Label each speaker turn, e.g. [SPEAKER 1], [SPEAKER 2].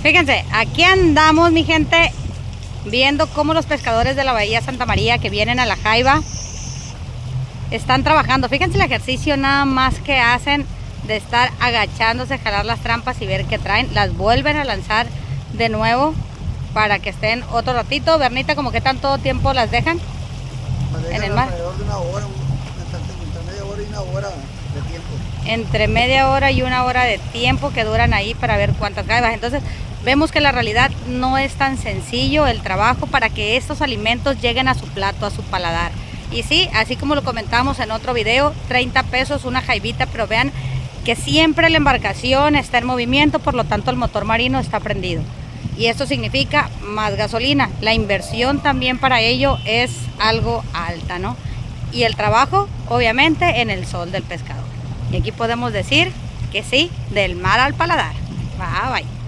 [SPEAKER 1] Fíjense, aquí andamos, mi gente, viendo cómo los pescadores de la bahía Santa María que vienen a la jaiba están trabajando. Fíjense el ejercicio nada más que hacen de estar agachándose, jalar las trampas y ver qué traen. Las vuelven a lanzar de nuevo para que estén otro ratito. Bernita, ¿como que tanto tiempo las dejan en el mar?
[SPEAKER 2] Alrededor de una hora, entre media hora y una hora de tiempo.
[SPEAKER 1] Entre media hora y una hora de tiempo que duran ahí para ver cuántas jaibas. Entonces vemos que la realidad no es tan sencillo el trabajo para que estos alimentos lleguen a su plato, a su paladar. Y sí, así como lo comentamos en otro video, 30 pesos una jaibita, pero vean que siempre la embarcación está en movimiento, por lo tanto el motor marino está prendido. Y esto significa más gasolina. La inversión también para ello es algo alta, ¿no? Y el trabajo, obviamente, en el sol del pescador. Y aquí podemos decir que sí, del mar al paladar. Bye, bye.